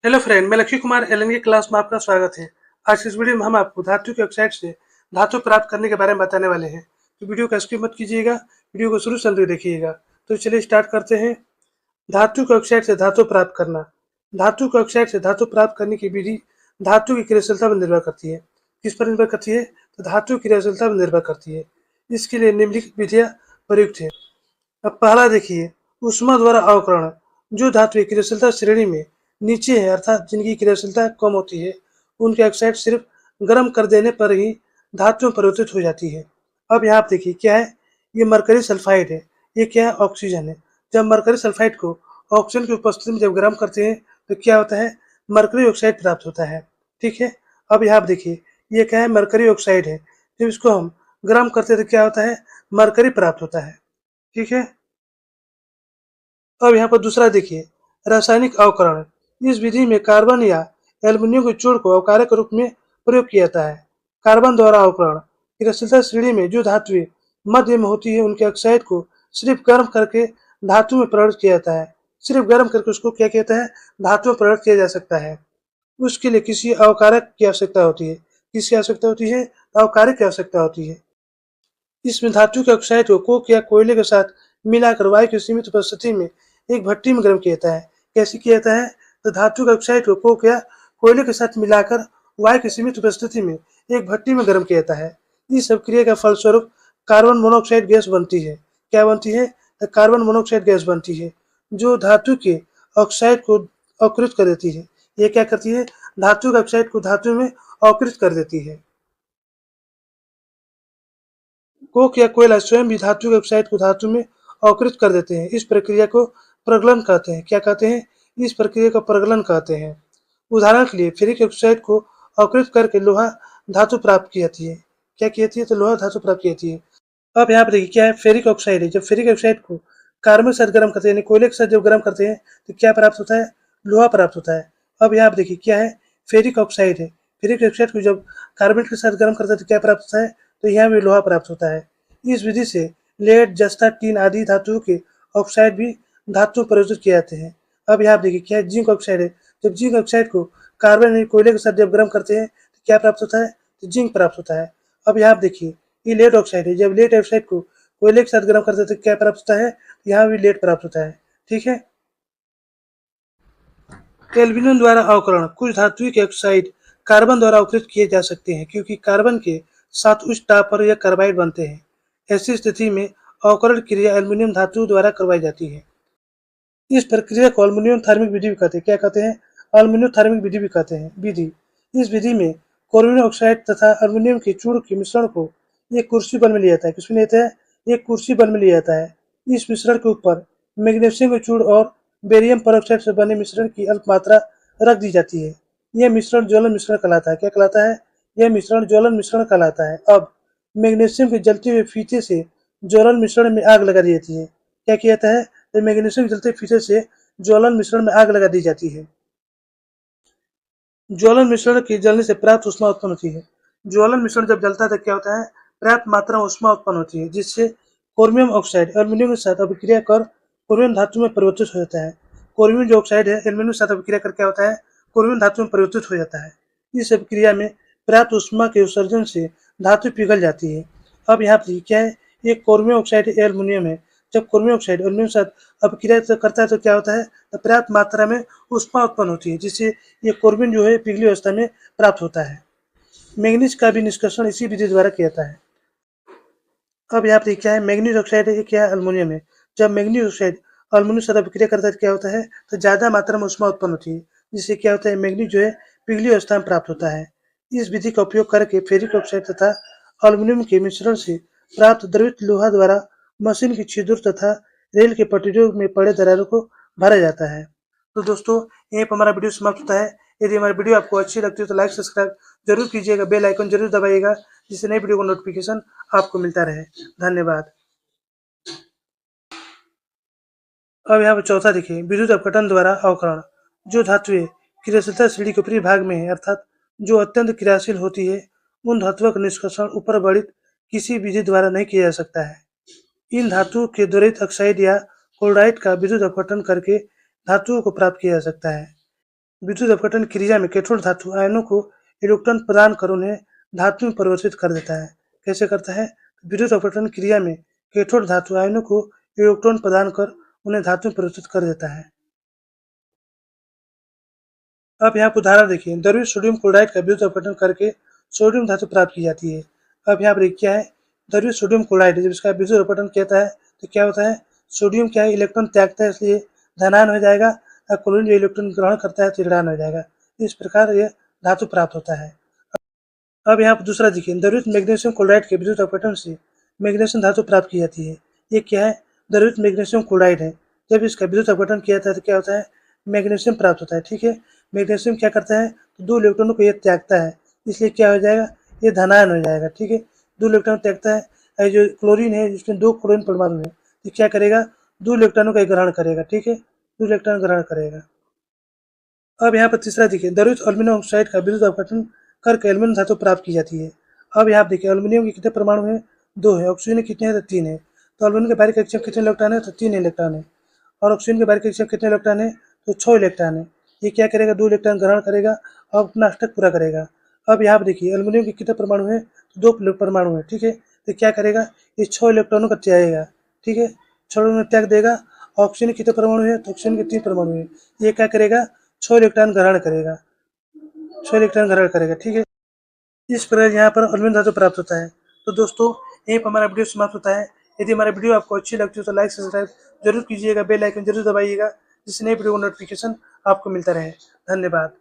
Hello friend, मैं लक्ष्य Kumar LN की क्लास में आपका स्वागत है। आज की इस वीडियो में हम आपको धातु के ऑक्साइड से धातु प्राप्त करने के बारे में बताने वाले हैं। तो वीडियो को स्किप मत कीजिएगा, वीडियो को शुरू से अंत तक देखिएगा। तो चलिए स्टार्ट करते हैं। धातु के ऑक्साइड से धातु प्राप्त करना। धातु के ऑक्साइड से धातु प्राप्त करने की विधि धातु की क्रियाशीलता पर निर्भर करती है। किस पर निर्भर करती है? तो धातु की क्रियाशीलता पर निर्भर करती है। इसके लिए निम्नलिखित विधियां प्रयुक्त है। अब पहला देखिए, ऊष्मा द्वारा अवकरण। जो धातु की क्रियाशीलता श्रेणी में नीचे है, अर्थात जिनकी क्रियाशीलता कम होती है, उनके ऑक्साइड सिर्फ गर्म कर देने पर ही धातु में परिवर्तित हो जाती है। अब यहाँ आप देखिए क्या है, ये मरकरी सल्फाइड है, ये क्या है, ऑक्सीजन है। जब मरकरी सल्फाइड को ऑक्सीजन की उपस्थिति में जब गर्म करते हैं तो क्या होता है, मरकरी ऑक्साइड प्राप्त होता है। ठीक है। अब यहाँ आप देखिए, ये क्या है, मरकरी ऑक्साइड है। जब इसको हम गर्म करते हैं तो क्या होता है, मरकरी प्राप्त होता है। ठीक है। अब यहाँ पर दूसरा देखिए, रासायनिक अवकरण। इस विधि में कार्बन या एल्युमिनियम के चूर्ण को अवकारक के रूप में प्रयोग किया जाता है। कार्बन द्वारा अवकरण। क्रियाशीलता श्रेणी में जो धातुएं मध्य में होती है, उनके ऑक्साइड को सिर्फ गर्म करके धातु में परिवर्तित किया जाता है। सिर्फ गर्म करके उसको क्या कहता है, धातु में परिवर्तित किया जा सकता है। उसके लिए किसी अवकारक की आवश्यकता होती है। किसकी आवश्यकता होती है? अवकारक की आवश्यकता होती है। इसमें धातु के ऑक्साइड को कोक या कोयले के साथ मिलाकर वायु की सीमित उपस्थिति में एक भट्टी में गर्म किया जाता है। कैसे किया जाता है? तो धातु के ऑक्साइड को कोक या कोयले के साथ मिलाकर वायु की सीमित उपस्थिति में एक भट्टी में गर्म किया जाता है। इस सब क्रिया का फलस्वरूप कार्बन मोनोऑक्साइड गैस बनती है। क्या बनती है? तो कार्बन मोनोऑक्साइड गैस बनती है, जो धातु के ऑक्साइड को अवकृत कर देती है। ये क्या करती है? धातु के ऑक्साइड को धातु में अवकृत कर देती है। कोक या कोयला स्वयं भी धातु के ऑक्साइड को धातु में अवकृत कर देते हैं। इस प्रक्रिया को प्रगलन कहते हैं। क्या कहते हैं? इस प्रक्रिया को प्रगलन कहते हैं। उदाहरण के लिए फेरिक ऑक्साइड को अवकृत करके लोहा धातु प्राप्त की जाती है। क्या की जाती है? तो लोहा धातु प्राप्त की जाती है। अब यहाँ पर देखिए क्या है, फेरिक ऑक्साइड है। जब फेरिक ऑक्साइड को कार्बन के साथ गर्म करते हैं, यानी कोयले के साथ जब गर्म करते हैं तो क्या प्राप्त होता है? लोहा प्राप्त होता है। अब यहाँ पर देखिए क्या है, फेरिक ऑक्साइड है। फेरिक ऑक्साइड को जब कार्बन के साथ गर्म करते हैं तो क्या प्राप्त होता है? तो यहाँ भी लोहा प्राप्त होता है। इस विधि से लेड, जस्ता, टीन आदि धातुओं के ऑक्साइड भी धातु में परिवर्तित किए जाते हैं। अब यहाँ देखिए क्या है, जिंक ऑक्साइड है। जब जिंक ऑक्साइड को कार्बन यानी कोयले के साथ जब गर्म करते हैं तो क्या प्राप्त होता है? तो जिंक प्राप्त होता है। अब यहाँ देखिए, ये लेड ऑक्साइड है। जब लेड ऑक्साइड को कोयले के साथ गर्म करते हैं तो क्या प्राप्त होता है? यहाँ भी लेड प्राप्त होता है। ठीक है। एल्यूमीनियम द्वारा अवकरण। कुछ धातु के ऑक्साइड कार्बन द्वारा अवकृत किए जा सकते हैं, क्योंकि कार्बन के साथ उच्च ताप पर यह कार्बाइड बनते हैं। ऐसी स्थिति में अवकरण क्रिया एल्यूमीनियम धातु द्वारा करवाई जाती है। इस प्रक्रिया को एल्यूमीनियम थर्मिक विधि भी कहते हैं। क्या कहते हैं? एल्यूमीनियम थर्मिक विधि भी कहते हैं। विधि, इस विधि में क्रोमियम ऑक्साइड तथा एल्यूमीनियम के चूर्ण के मिश्रण को एक कुर्सी बल में लिया जाता है। किसमें लिया जाता है? एक कुर्सी बल में लिया जाता है। इस मिश्रण के ऊपर मैग्नीशियम के चूर्ण और बेरियम पेरोक्साइड से बने मिश्रण की अल्प मात्रा रख दी जाती है। यह मिश्रण ज्वलन मिश्रण कहलाता है। क्या कहलाता है? यह मिश्रण ज्वलन मिश्रण कहलाता है। अब मैग्नीशियम के जलते हुए फीते से ज्वलन मिश्रण में आग लगा दी जाती है। क्या किया जाता है? तो मैग्नीशियम के जलते फीते से ज्वलन मिश्रण में आग लगा दी जाती है। ज्वलन मिश्रण की जलने से प्राप्त ऊष्मा उत्पन्न होती है। ज्वलन मिश्रण जब जलता है तो क्या होता है? पर्याप्त मात्रा में ऊष्मा उत्पन्न होती है, जिससे क्रोमियम ऑक्साइड एल्यूमीनियम के साथ अभिक्रिया कर क्रोमियम धातु में परिवर्तित हो जाता है। क्रोमियम जो ऑक्साइड है एल्यूमीनियम के साथ अभिक्रिया कर क्या होता है? क्रोमियम धातु में परिवर्तित हो जाता है। इस अभिक्रिया में पर्याप्त ऊष्मा के उत्सर्जन से धातु पिघल जाती है। अब यहाँ पर क्या है, ये क्रोमियम ऑक्साइड एल्यूमीनियम है। जब क्रोमियम ऑक्साइड एल्यूमीनियम के साथ अभिक्रिया करता है तो क्या होता है? तो पर्याप्त मात्रा में ऊष्मा उत्पन्न होती है, जिससे ये क्रोमियम जो है पिघली अवस्था में प्राप्त होता है। मैग्नीज का भी निष्कर्षण इसी विधि द्वारा किया जाता है। अब यहाँ पे क्या है, मैग्नीज ऑक्साइड है, ये क्या है? अल्मोनियम है। जब मैग्नीज ऑक्साइड अल्मोनियम से अभिक्रिया करता है तो क्या होता है? तो ज्यादा मात्रा में ऊष्मा उत्पन्न होती है, जिससे क्या होता है, मैग्नीज जो है पिघली अवस्था में प्राप्त होता है। इस विधि का उपयोग करके फेरिक ऑक्साइड तथा अल्मोनियम के मिश्रण से प्राप्त द्रवित लोहा द्वारा मशीन की छिद्र तथा रेल के पटरियों में पड़े दरारों को भरा जाता है। तो दोस्तों, यहीं पर हमारा वीडियो समाप्त होता है। यदि हमारी वीडियो आपको अच्छी लगती है तो लाइक सब्सक्राइब जरूर कीजिएगा, बेल आइकन जरूर दबाइएगा, जिससे नई वीडियो का नोटिफिकेशन आपको मिलता रहे। धन्यवाद। अब यहाँ पर चौथा देखिए, विद्युत अपघटन द्वारा अवकरण। जो धातुएं क्रियाशीलता श्रेणी के ऊपरी भाग में है, अर्थात जो अत्यंत क्रियाशील होती है, उन धातुओं का निष्कर्षण ऊपर वर्णित किसी विधि द्वारा नहीं किया जा सकता है। इन धातुओं के दोहरित ऑक्साइड या क्लोराइड का विद्युत अपघटन करके धातुओं को प्राप्त किया जा सकता है। विद्युत अपघटन क्रिया में कैथोड धातु आयनों को इलेक्ट्रॉन प्रदान कर उन्हें धातु में परिवर्तित कर देता है। कैसे करता है? विद्युत अपघटन क्रिया में कैथोड धातु आयनों को इलेक्ट्रॉन प्रदान कर उन्हें धातु में परिवर्तित कर देता है। अब यहाँ पर उदाहरण देखिए, द्रवित सोडियम क्लोराइड का विद्युत अपघटन करके सोडियम धातु प्राप्त की जाती है। अब यहाँ पर क्या है, द्रवित सोडियम क्लोराइड जब इसका विद्युत अपघटन कहता है तो क्या होता है, सोडियम क्या है, इलेक्ट्रॉन त्यागता है, इसलिए धनायन हो जाएगा, और क्लोरीन जो इलेक्ट्रॉन ग्रहण करता है तो ऋणायन हो जाएगा। इस प्रकार यह धातु प्राप्त होता है। अब यहाँ पर दूसरा देखिए, द्रवित मैग्नीशियम क्लोराइड के विद्युत अपघटन से मैग्नीशियम धातु प्राप्त की जाती है। ये क्या है, द्रवित मैग्नीशियम क्लोराइड है। जब इसका विद्युत अपघटन किया जाता है तो क्या होता है, मैग्नीशियम प्राप्त होता है। ठीक है, मैग्नीशियम क्या करता है, तो 2 इलेक्ट्रॉनों को ये त्यागता है, इसलिए क्या हो जाएगा, ये धनायन हो जाएगा। ठीक है, 2 इलेक्ट्रॉन त्यागता है। जो क्लोरीन है जिसमें 2 क्लोरीन परमाणु है, तो क्या करेगा, 2 इलेक्ट्रॉनों का ग्रहण करेगा। ठीक है, 2 इलेक्ट्रॉन ग्रहण करेगा। अब यहाँ पर तीसरा देखिए, द्रवित एल्युमिनियम ऑक्साइड का विद्युत अपघटन करके एल्युमिनियम धातु प्राप्त की जाती है। अब यहाँ देखिए, एल्युमिनियम के कितने परमाणु हैं, 2 है। ऑक्सीजन कितने हैं, तो 3 है। तो एल्युमिनियम के बाहरी कक्षक कितने इलेक्ट्रॉन है, तो 3 इलेक्ट्रॉन है। और ऑक्सीजन के बाहरी कक्षक कितने इलेक्ट्रॉन है, तो 6 इलेक्ट्रॉन है। ये क्या करेगा, 2 इलेक्ट्रॉन ग्रहण करेगा और अपना अष्टक पूरा करेगा। अब यहाँ पर देखिए, एल्युमिनियम के कितने परमाणु हैं, तो 2 परमाणु है। ठीक है, तो क्या करेगा, ये 6 इलेक्ट्रॉनों का त्यागेगा। ठीक है, 6 इलेक्ट्रॉन त्याग देगा। ऑक्सीजन के कितने परमाणु है, तो ऑक्सीजन के 3 परमाणु है। ये क्या करेगा, 6 इलेक्ट्रॉन ग्रहण करेगा, 6 इलेक्ट्रॉन ग्रहण करेगा। ठीक है, इस प्रकार यहाँ पर एल्युमिनियम धातु प्राप्त होता है। तो दोस्तों, यहीं पर हमारा वीडियो समाप्त होता है। यदि हमारा वीडियो आपको अच्छी लगती है तो लाइक सब्सक्राइब जरूर कीजिएगा, बेल आइकन जरूर दबाइएगा, जिससे नई वीडियो का नोटिफिकेशन आपको मिलता रहे। धन्यवाद।